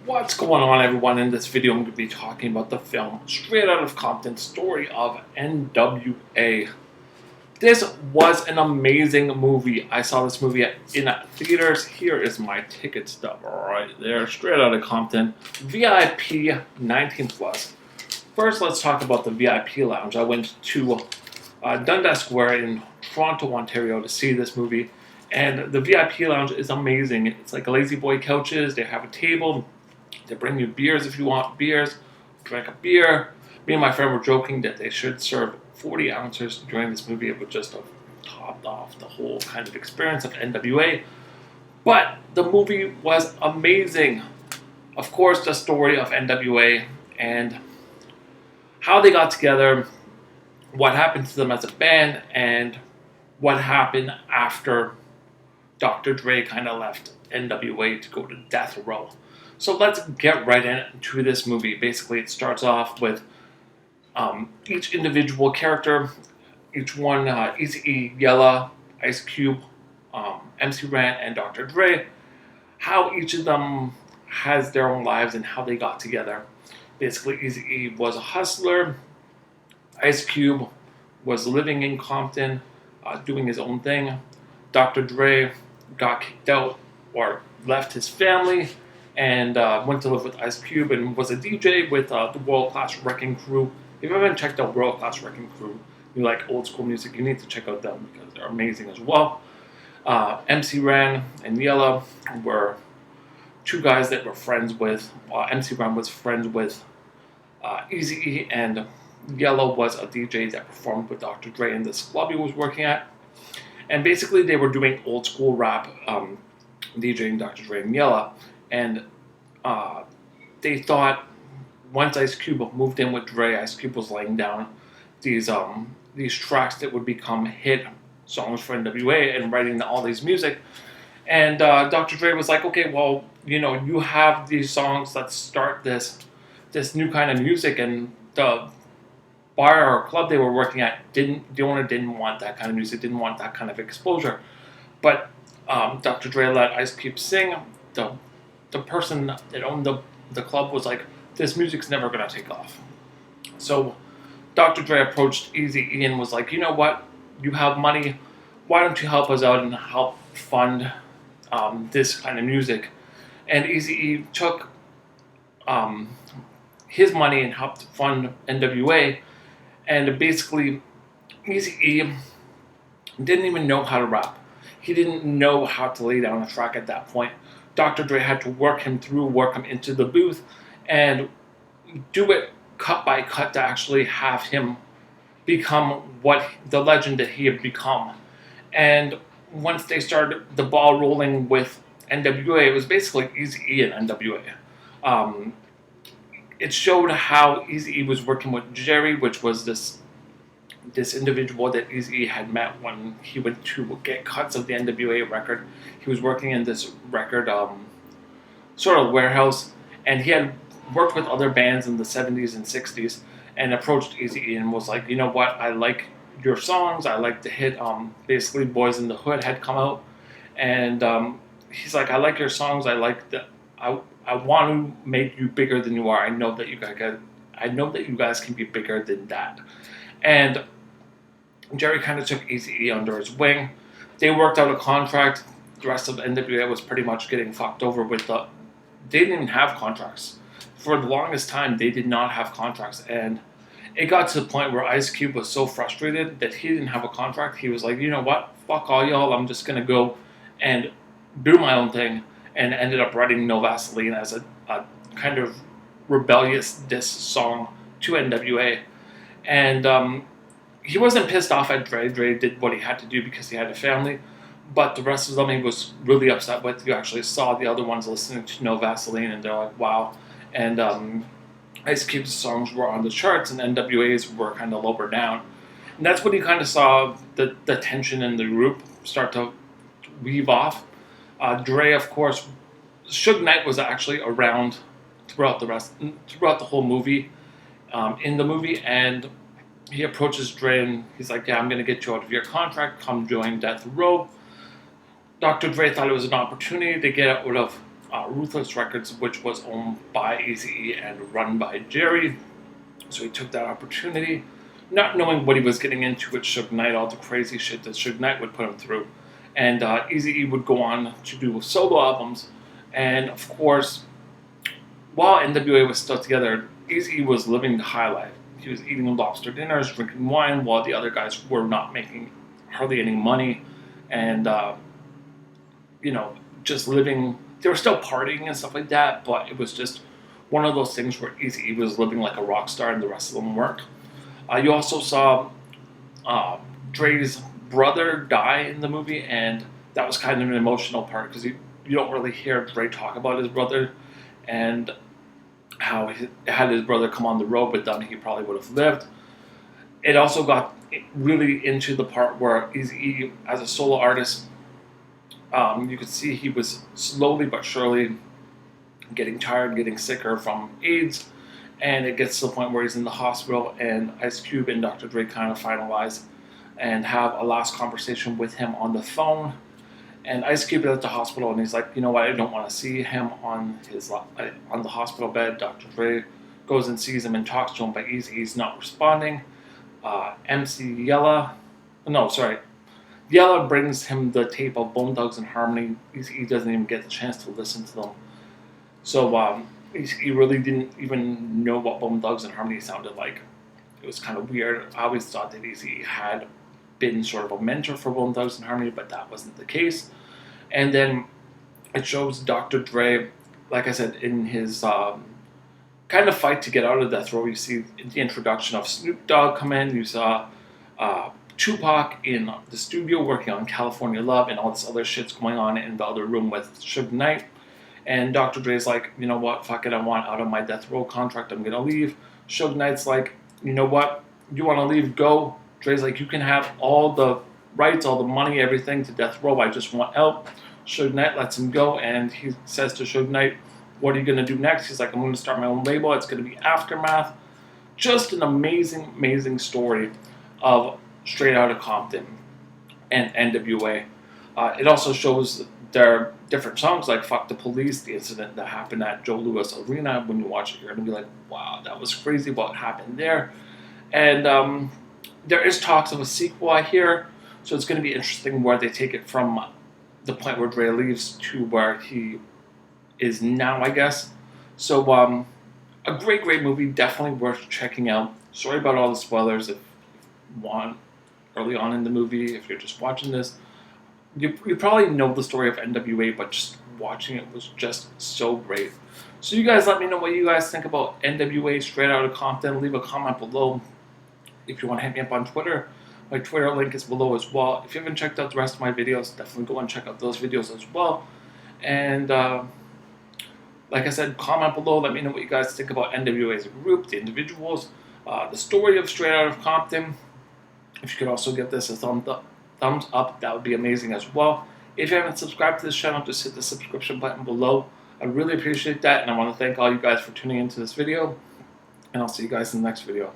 What's going on, everyone? In this video, I'm going to be talking about the film Straight Out of Compton, story of N.W.A. This was an amazing movie. I saw this movie in theaters. Here is my ticket stub right there. Straight Out of Compton, VIP 19 plus. First, let's talk about the VIP lounge. I went to N.W.A in Toronto, Ontario to see this movie. And the VIP lounge is amazing. It's like lazy boy couches. They have a table. They bring you beers if you want beers. Drink a beer. Me and my friend were joking that they should serve 40 ounces during this movie. It would just have topped off the whole kind of experience of N.W.A. But the movie was amazing. Of course, the story of N.W.A. and how they got together, what happened to them as a band, and what happened after Dr. Dre kind of left N.W.A to go to death row. So let's get right into this movie. Basically, it starts off with each individual character, each one, Eazy-E, Yella, Ice Cube, MC Ren, and Dr. Dre, how each of them has their own lives and how they got together. Basically, Eazy-E was a hustler. Ice Cube was living in Compton, doing his own thing. Dr. Dre got kicked out or left his family and went to live with Ice Cube and was a DJ with the World Class Wrecking Crew. If you haven't checked out World Class Wrecking Crew, you like old school music, you need to check out them because they're amazing as well. MC Ren and Yella were two guys that were friends with. MC Ren was friends with Eazy-E, and Yella was a DJ that performed with Dr. Dre in this club he was working at. And basically, they were doing old school rap, DJing Dr. Dre and Yella. And they thought once Ice Cube moved in with Dre, Ice Cube was laying down these tracks that would become hit songs for N.W.A and writing all these music. And Dr. Dre was like, okay, well, you have these songs. Let's start this new kind of music. And the bar or club they were working at the owner didn't want that kind of music, didn't want that kind of exposure. But Dr. Dre let Ice Cube sing. The person that owned the club was like, this music's never gonna take off. So Dr. Dre approached Eazy-E and was like, you know what? You have money. Why don't you help us out and help fund this kind of music? And Eazy-E took his money and helped fund N.W.A. And basically, Eazy-E didn't even know how to rap. He didn't know how to lay down a track at that point. Dr. Dre had to work him into the booth, and do it cut by cut to actually have him become the legend that he had become. And once they started the ball rolling with N.W.A, it was basically Eazy-E and N.W.A. It showed how Eazy-E was working with Jerry, which was this individual that Eazy-E had met when he went to get cuts of the N.W.A record. He was working in this record sort of warehouse, and he had worked with other bands in the 70s and 60s and approached Eazy-E and was like, you know what, I like your songs, I like the hit, basically Boys in the Hood had come out, and he's like, I like your songs, I want to make you bigger than you are. I know that you guys can be bigger than that. And Jerry kind of took Eazy-E under his wing. They worked out a contract. The rest of N.W.A was pretty much getting fucked over with they didn't even have contracts. For the longest time, they did not have contracts. And it got to the point where Ice Cube was so frustrated that he didn't have a contract. He was like, you know what? Fuck all y'all. I'm just going to go and do my own thing. And ended up writing No Vaseline as a kind of rebellious diss song to N.W.A. And he wasn't pissed off at Dre. Dre did what he had to do because he had a family. But the rest of them he was really upset with. You actually saw the other ones listening to No Vaseline, and they're like, wow. And Ice Cube's songs were on the charts, and N.W.A.'s were kind of lower down. And that's when you kind of saw the tension in the group start to weave off. Dre, of course, Suge Knight was actually around throughout the whole movie, in the movie, and he approaches Dre and he's like, yeah, I'm going to get you out of your contract, come join Death Row. Dr. Dre thought it was an opportunity to get out of Ruthless Records, which was owned by Eazy-E and run by Jerry. So he took that opportunity, not knowing what he was getting into with Suge Knight, all the crazy shit that Suge Knight would put him through. And Eazy-E would go on to do solo albums. And of course, while N.W.A was still together, Eazy-E was living the high life. He was eating lobster dinners, drinking wine, while the other guys were not making hardly any money. And, just living. They were still partying and stuff like that, but it was just one of those things where Eazy-E was living like a rock star and the rest of them weren't. You also saw Dre's brother die in the movie, and that was kind of an emotional part because you don't really hear Dre talk about his brother and how had his brother come on the road with them, he probably would have lived. It also got really into the part where Eazy-E, as a solo artist, you could see he was slowly but surely getting tired, getting sicker from AIDS, and it gets to the point where he's in the hospital, and Ice Cube and Dr. Dre kind of finalize and have a last conversation with him on the phone. And Ice Cube is at the hospital, and he's like, you know what, I don't want to see him on the hospital bed. Dr. Dre goes and sees him and talks to him, but he's not responding. Yella brings him the tape of Bone Thugs and Harmony. He doesn't even get the chance to listen to them. So he really didn't even know what Bone Thugs and Harmony sounded like. It was kind of weird. I always thought that Eazy had been sort of a mentor for Bone Thugs and Harmony, but that wasn't the case. And then it shows Dr. Dre, like I said, in his kind of fight to get out of death row. You see the introduction of Snoop Dogg come in. You saw Tupac in the studio working on California Love, and all this other shit's going on in the other room with Suge Knight. And Dr. Dre's like, you know what, fuck it, I want out of my death row contract, I'm gonna leave. Suge Knight's like, you know what, you wanna leave, go. Dre's like, you can have all the rights, all the money, everything to death row, I just want out. Suge Knight lets him go, and he says to Suge Knight, what are you gonna do next? He's like, I'm gonna start my own label, it's gonna be Aftermath. Just an amazing, amazing story of Straight Outta Compton and N.W.A. It also shows their different songs like Fuck the Police, the incident that happened at Joe Louis Arena. When you watch it, you're going to be like, wow, that was crazy what happened there. And there is talks of a sequel, I hear, so it's going to be interesting where they take it from the point where Dre leaves to where he is now, I guess. So a great, great movie, definitely worth checking out. Sorry about all the spoilers if you want early on in the movie, if you're just watching this. You probably know the story of N.W.A, but just watching it was just so great. So you guys let me know what you guys think about N.W.A, Straight Outta Compton. Leave a comment below. If you want to hit me up on Twitter, my Twitter link is below as well. If you haven't checked out the rest of my videos, definitely go and check out those videos as well. And like I said, comment below. Let me know what you guys think about N.W.A as a group, the individuals, the story of Straight Outta Compton. If you could also give this a thumbs up, that would be amazing as well. If you haven't subscribed to this channel, just hit the subscription button below. I really appreciate that, and I want to thank all you guys for tuning into this video, and I'll see you guys in the next video.